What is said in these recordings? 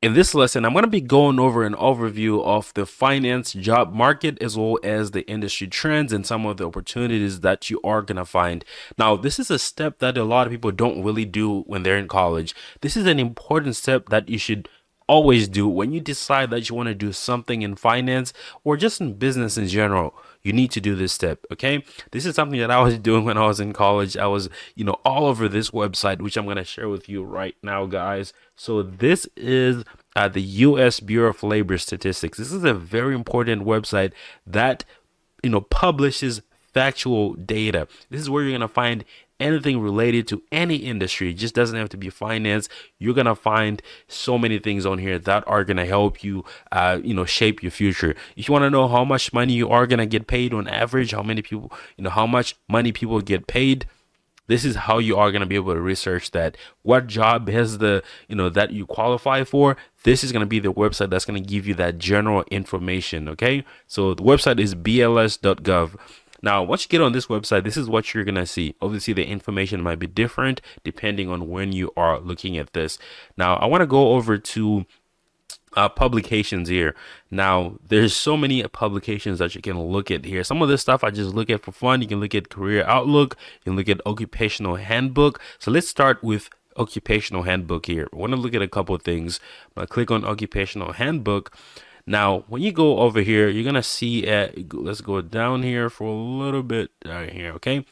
In this lesson, I'm going to be going over an overview of the finance job market as well as the industry trends and some of the opportunities that you are going to find. Now, this is a step that a lot of people don't really do when they're in college. This is an important step that you should always do when you decide that you want to do something in finance or just in business in general. You need to do this step. Okay, this is something that I was doing when I was in college. I was all over this website, which I'm going to share with you right now, guys. So this is the US Bureau of Labor Statistics. This is a very important website that publishes factual data. This is where you're going to find anything related to any industry. It just doesn't have to be finance. You're going to find so many things on here that are going to help you shape your future. If you want to know how much money you are going to get paid on average, how many people, how much money people get paid, this is how you are going to be able to research that. What job has that you qualify for? This is going to be the website that's going to give you that general information. Okay, so the website is bls.gov. Now, once you get on this website, this is what you're going to see. Obviously, the information might be different depending on when you are looking at this. Now, I want to go over to publications here. Now, there's so many publications that you can look at here. Some of this stuff I just look at for fun. You can look at Career Outlook. You can look at Occupational Handbook. So let's start with Occupational Handbook here. I want to look at a couple of things. I'm going to click on Occupational Handbook. Now, when you go over here, you're going to see, let's go down here for a little bit right here, okay?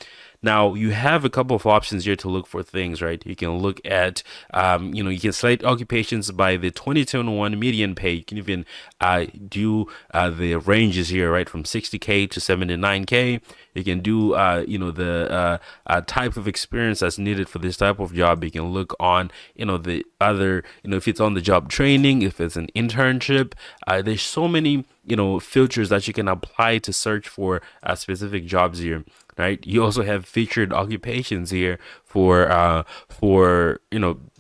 Now, you have a couple of options here to look for things, right? You can look at, you can select occupations by the 2021 median pay. You can even do the ranges here, right? From 60K to 79K. You can do, the type of experience that's needed for this type of job. You can look on, the other, if it's on the job training, if it's an internship. There's so many, filters that you can apply to search for specific jobs here. Right. You also have featured occupations here for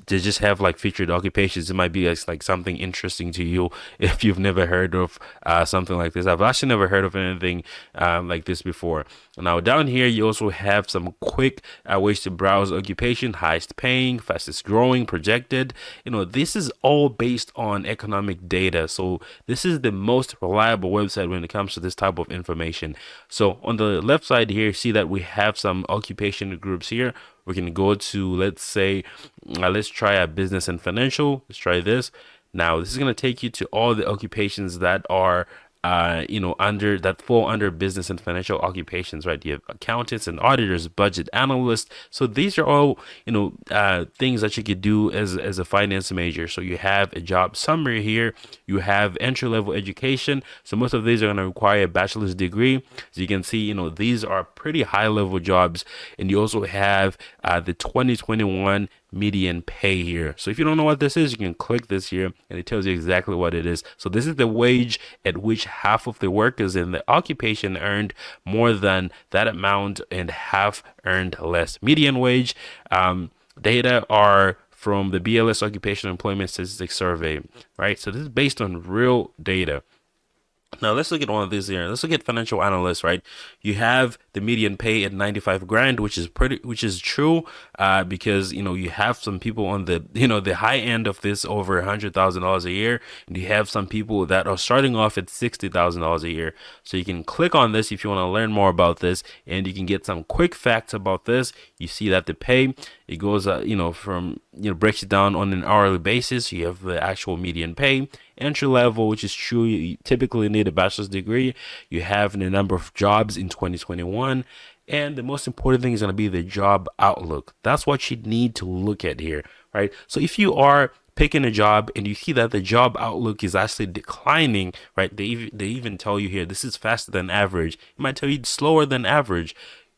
to just have like featured occupations. It might be like something interesting to you if you've never heard of something like this. I've actually never heard of anything like this before. Now down here, you also have some quick ways to browse occupation: highest paying, fastest growing, projected. This is all based on economic data. So this is the most reliable website when it comes to this type of information. So on the left side here, see that we have some occupation groups here. We can go to, let's say, let's try a business and financial. Let's try this. Now, this is going to take you to all the occupations that are, that fall under business and financial occupations, right? You have accountants and auditors, budget analysts. So these are all, things that you could do as a finance major. So you have a job summary here. You have entry level education. So most of these are going to require a bachelor's degree. So you can see, these are pretty high level jobs. And you also have the 2021 median pay here. So if you don't know what this is, you can click this here and it tells you exactly what it is. So this is the wage at which half of the workers in the occupation earned more than that amount and half earned less. Median wage data are from the BLS Occupational Employment Statistics Survey, right? So this is based on real data. Now let's look at one of these here. Let's look at financial analysts, right? You have the median pay at 95 grand, which is true, because you have some people on the the high end of this over $100,000 a year, and you have some people that are starting off at $60,000 a year. So you can click on this if you want to learn more about this, and you can get some quick facts about this. You see that the pay, it goes from breaks it down on an hourly basis. You have the actual median pay. Entry level, which is true, you typically need a bachelor's degree. You have the number of jobs in 2021, and the most important thing is going to be the job outlook. That's what you need to look at here, right? So if you are picking a job and you see that the job outlook is actually declining, right? They even tell you here this is faster than average. It might tell you slower than average.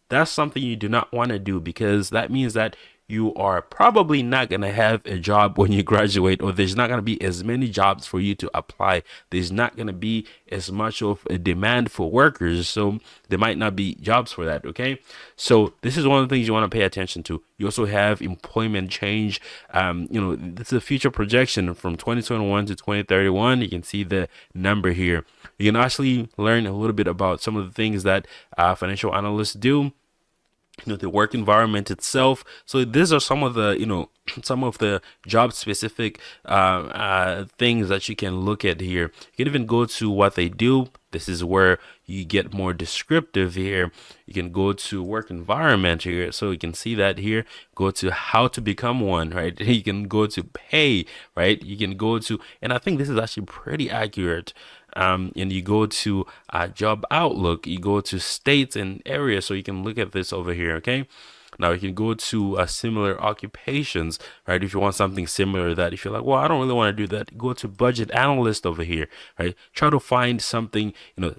That's something you do not want to do, because that means that you are probably not going to have a job when you graduate, or there's not going to be as many jobs for you to apply. There's not going to be as much of a demand for workers, so there might not be jobs for that. Okay, so this is one of the things you want to pay attention to. You also have employment change. This is a future projection from 2021 to 2031. You can see the number here. You can actually learn a little bit about some of the things that financial analysts do. the work environment itself. So these are some of the some of the job specific things that you can look at here. You can even go to what they do. This is where you get more descriptive here. You can go to work environment here, so you can see that here. Go to how to become one, right? You can go to pay, right? You can go to, and I think this is actually pretty accurate. And you go to job outlook, you go to states and areas, so you can look at this over here. Okay, now you can go to similar occupations, right? If you want something similar to that, if you're like, well, I don't really want to do that, go to budget analyst over here, right? Try to find something,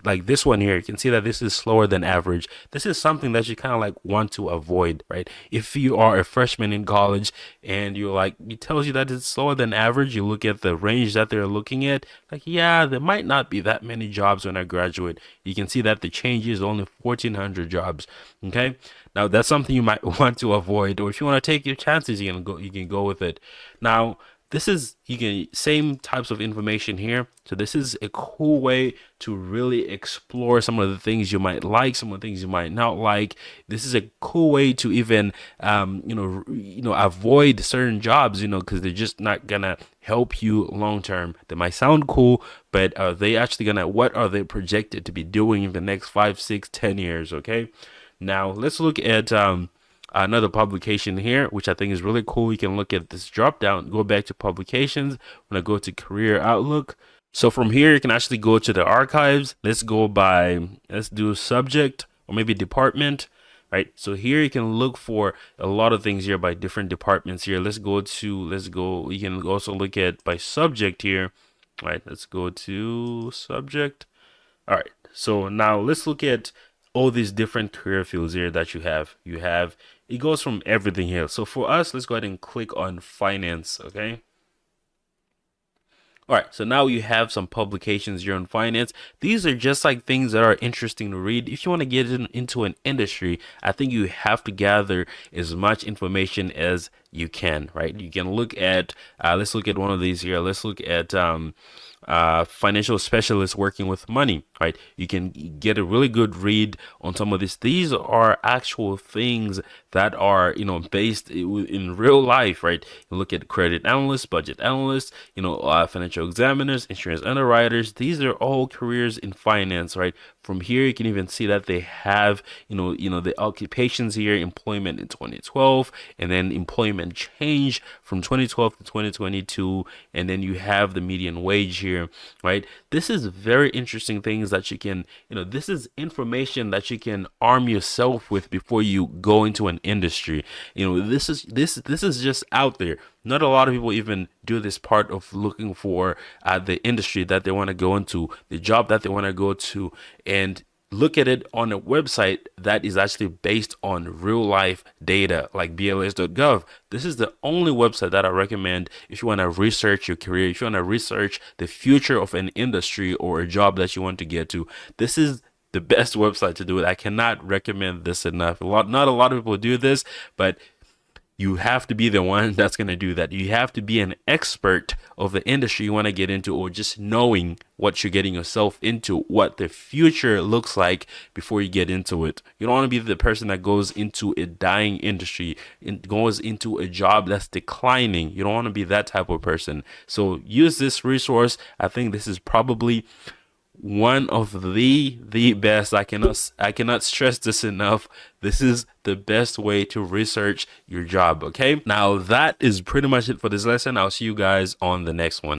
like this one here. You can see that this is slower than average. This is something that you kind of like want to avoid, right? If you are a freshman in college and you're like, it tells you that it's slower than average, you look at the range that they're looking at, like, yeah, there might not be that many jobs when I graduate. You can see that the change is only 1,400 jobs. Okay, now that's something you might want to avoid, or if you want to take your chances, you can go with it. Now, this is, you can, same types of information here. So this is a cool way to really explore some of the things you might like, some of the things you might not like. This is a cool way to even avoid certain jobs, because they're just not gonna help you long term. They might sound cool, but are they actually gonna, what are they projected to be doing in the next 5, 6, 10 years? Okay, now let's look at another publication here, which I think is really cool. You can look at this drop down, go back to publications. When I go to career outlook, so from here you can actually go to the archives. Let's do subject or maybe department, right? So here you can look for a lot of things here by different departments here. You can also look at by subject here, right? Let's go to subject. All right, so now let's look at all these different career fields here that you have. It goes from everything here. So for us, let's go ahead and click on finance. Okay. All right, so now you have some publications here on finance. These are just like things that are interesting to read. If you want to get into an industry, I think you have to gather as much information as you can, right? You can look at, let's look at one of these here. Let's look at financial specialists working with money, right? You can get a really good read on some of this. These are actual things that are, based in real life, right? You look at credit analysts, budget analysts, financial examiners, insurance underwriters. These are all careers in finance, right? From here, you can even see that they have, the occupations here, employment in 2012, and then employment change from 2012 to 2022, and then you have the median wage here, right? This is very interesting things that you can, this is information that you can arm yourself with before you go into an industry. This is just out there. Not a lot of people even do this part of looking for the industry that they want to go into, the job that they want to go to, and look at it on a website that is actually based on real life data like bls.gov. This is the only website that I recommend if you want to research your career, if you want to research the future of an industry or a job that you want to get to. This is the best website to do it. I cannot recommend this enough. Not a lot of people do this, but you have to be the one that's going to do that. You have to be an expert of the industry you want to get into, or just knowing what you're getting yourself into, what the future looks like before you get into it. You don't want to be the person that goes into a dying industry and goes into a job that's declining. You don't want to be that type of person. So use this resource. I think this is probably one of the best. I cannot stress this enough. This is the best way to research your job. Okay, now that is pretty much it for this lesson. I'll see you guys on the next one.